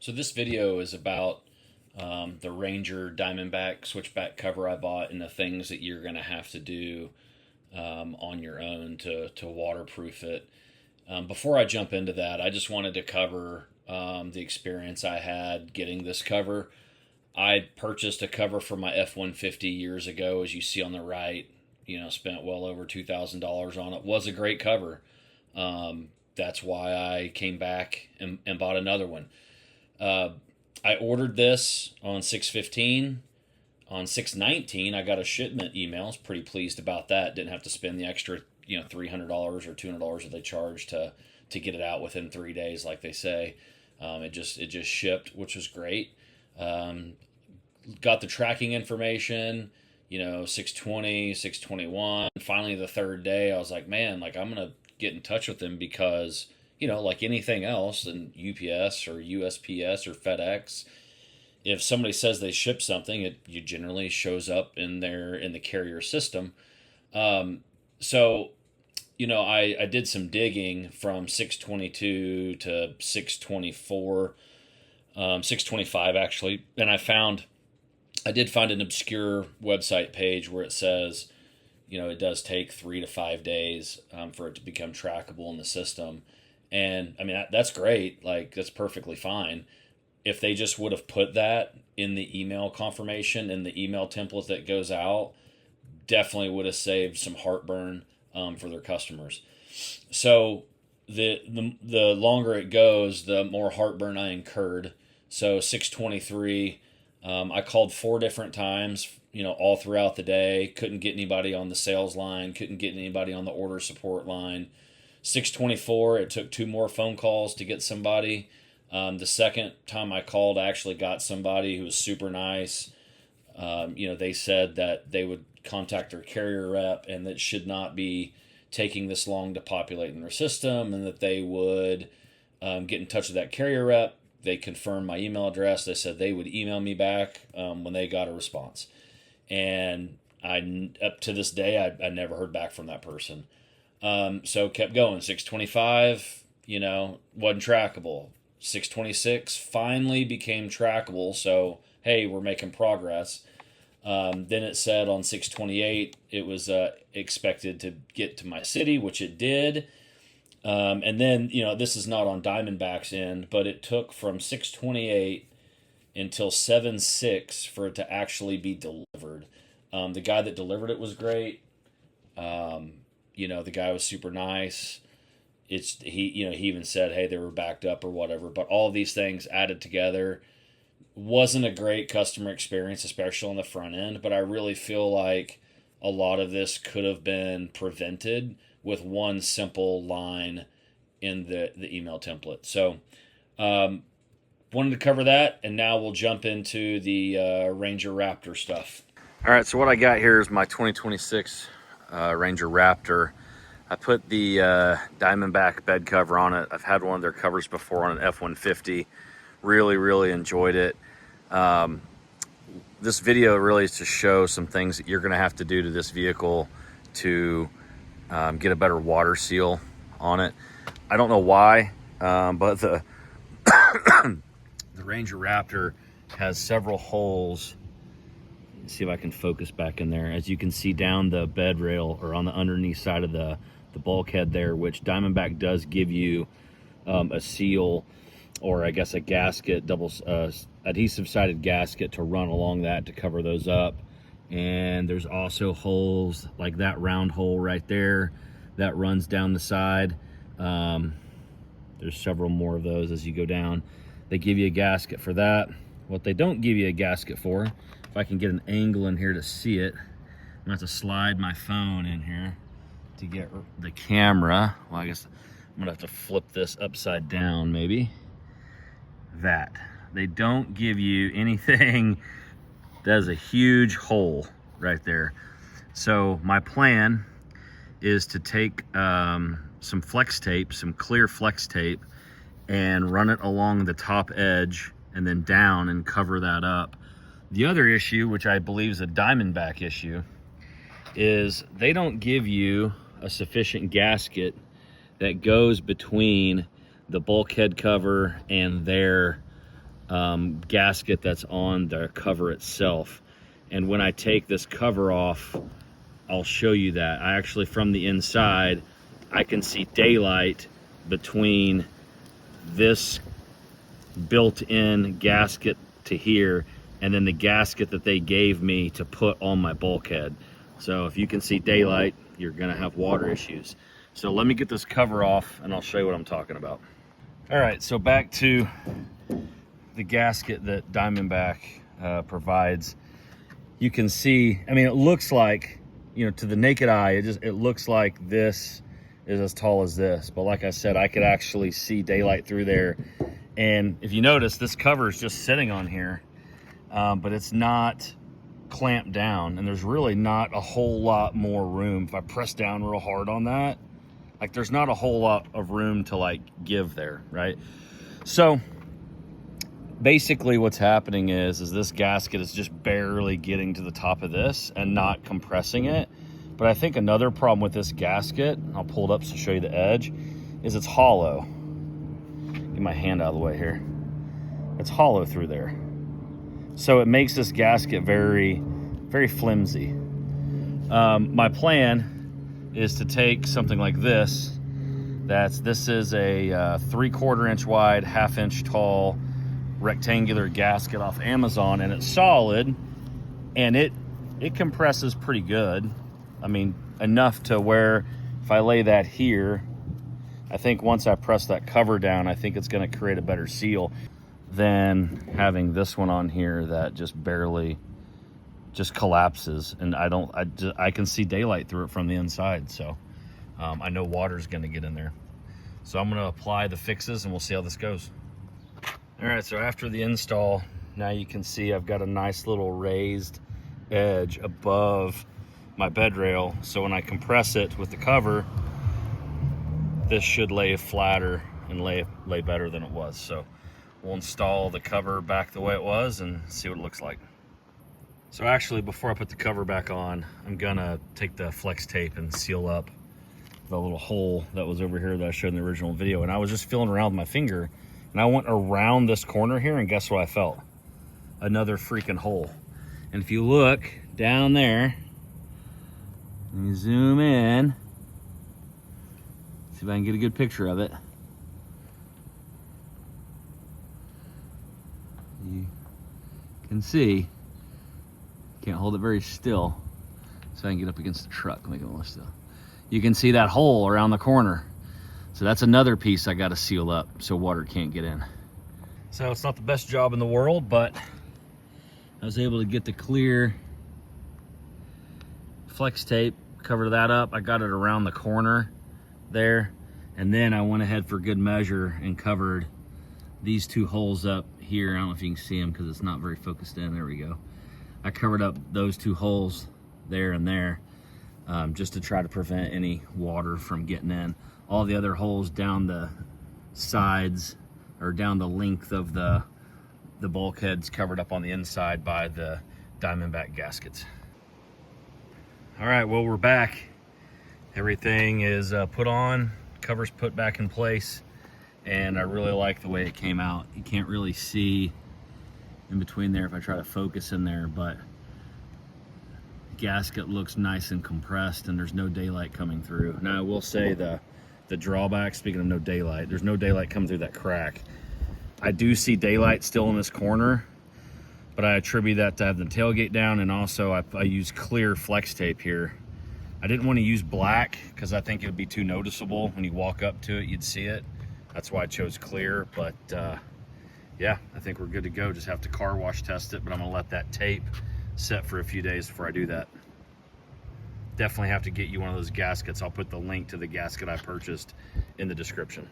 So this video is about the Ranger DiamondBack switchback cover I bought and the things that you're going to have to do on your own to waterproof it. Before I jump into that, I just wanted to cover the experience I had getting this cover. I purchased a cover for my F-150 years ago, as you see on the right. Spent well over $2,000 on it. Was a great cover. That's why I came back and bought another one. I ordered this on 6/15. On 6/19, I got a shipment email. I was pretty pleased about that. Didn't have to spend the extra, $300 or $200 that they charge to get it out within 3 days, like they say. It just shipped, which was great. Got the tracking information. 620, 621. Finally, the third day, I was like, man, I'm gonna get in touch with them because like anything else, in UPS or USPS or FedEx, if somebody says they ship something, it generally shows up in the carrier system. So, I did some digging from 622 to 624, 625 actually, and I did find an obscure website page where it says, it does take 3 to 5 days for it to become trackable in the system. And I mean, that's great. That's perfectly fine. If they just would have put that in the email confirmation and the email template that goes out, definitely would have saved some heartburn for their customers. So the longer it goes, the more heartburn I incurred. So 623, I called 4 different times, all throughout the day. Couldn't get anybody on the sales line. Couldn't get anybody on the order support line. 624, it took 2 more phone calls to get somebody. The second time I called, I actually got somebody who was super nice. They said that they would contact their carrier rep and that should not be taking this long to populate in their system, and that they would get in touch with that carrier rep. They confirmed my email address. They said they would email me back when they got a response. And up to this day, I never heard back from that person. So kept going. 625, wasn't trackable. 626 finally became trackable. So, hey, we're making progress. Then it said on 628 it was expected to get to my city, which it did. And then, this is not on Diamondback's end, but it took from 628 until 7/6 for it to actually be delivered. The guy that delivered it was great. The guy was super nice. He even said, hey, they were backed up or whatever. But all of these things added together wasn't a great customer experience, especially on the front end. But I really feel like a lot of this could have been prevented with one simple line in the email template. So, wanted to cover that, and now we'll jump into the Ranger Raptor stuff. All right, so what I got here is my 2026 Ranger Raptor. I put the DiamondBack bed cover on it. I've had one of their covers before on an F-150. Really, really enjoyed it. This video really is to show some things that you're going to have to do to this vehicle to get a better water seal on it. I don't know why, but the the Ranger Raptor has several holes. Let's see if I can focus back in there. As you can see down the bed rail or on the underneath side of the bulkhead there, which Diamondback does give you a seal, or I guess a gasket, double adhesive sided gasket to run along that to cover those up. And there's also holes like that round hole right there that runs down the side. There's several more of those as you go down. They give you a gasket for that. What they don't give you a gasket for, if I can get an angle in here to see it, I'm gonna have to slide my phone in here to get the camera. Well, I guess I'm gonna have to flip this upside down maybe. That. They don't give you anything. That is a huge hole right there. So my plan is to take some flex tape, some clear flex tape, and run it along the top edge and then down and cover that up. The other issue, which I believe is a Diamondback issue, is they don't give you a sufficient gasket that goes between the bulkhead cover and their gasket that's on the cover itself. And when I take this cover off, I'll show you that. I actually, from the inside, I can see daylight between this built-in gasket to here and then the gasket that they gave me to put on my bulkhead. So if you can see daylight, you're gonna have water issues. So let me get this cover off and I'll show you what I'm talking about. All right, so back to the gasket that DiamondBack provides. You can see, I mean, it looks like, you know, to the naked eye, it looks like this is as tall as this. But like I said, I could actually see daylight through there. And if you notice, this cover is just sitting on here, but it's not clamped down. And there's really not a whole lot more room. If I press down real hard on that, like there's not a whole lot of room to like give there, right? So basically what's happening is this gasket is just barely getting to the top of this and not compressing it. But I think another problem with this gasket, I'll pull it up to show you the edge, is it's hollow. Get my hand out of the way here. It's hollow through there. So it makes this gasket very, very flimsy. My plan is to take something like this. This is a 3/4 inch wide, 1/2 inch tall rectangular gasket off Amazon, and it's solid, and it compresses pretty good. I mean, enough to where if I lay that here, I think once I press that cover down, I think it's going to create a better seal than having this one on here that just barely just collapses. And I can see daylight through it from the inside, so I know water's going to get in there. So I'm going to apply the fixes and we'll see how this goes. All right, so after the install, now you can see I've got a nice little raised edge above my bed rail. So when I compress it with the cover, this should lay flatter and lay better than it was. So we'll install the cover back the way it was and see what it looks like. So actually, before I put the cover back on, I'm gonna take the flex tape and seal up the little hole that was over here that I showed in the original video. And I was just feeling around with my finger, and I went around this corner here, and guess what I felt? Another freaking hole. And if you look down there, let me zoom in, see if I can get a good picture of it. You can see, can't hold it very still, so I can get up against the truck, make it more still. You can see that hole around the corner. So that's another piece I got to seal up so water can't get in. So it's not the best job in the world, but I was able to get the clear flex tape, cover that up. I got it around the corner there. And then I went ahead for good measure and covered these two holes up here. I don't know if you can see them because it's not very focused in. There we go. I covered up those two holes there and there just to try to prevent any water from getting in. All the other holes down the sides or down the length of the bulkheads covered up on the inside by the DiamondBack gaskets. All right, well, we're back. Everything is put on, covers put back in place, and I really like the way it came out. You can't really see in between there if I try to focus in there, but the gasket looks nice and compressed and there's no daylight coming through. Now I will say the drawback, speaking of no daylight, there's no daylight coming through that crack. I do see daylight still in this corner, but I attribute that to having the tailgate down, and also I use clear flex tape here. I didn't want to use black because I think it would be too noticeable. When you walk up to it, you'd see it. That's why I chose clear, but yeah, I think we're good to go. Just have to car wash test it, but I'm gonna let that tape set for a few days before I do that. Definitely have to get you one of those gaskets. I'll put the link to the gasket I purchased in the description.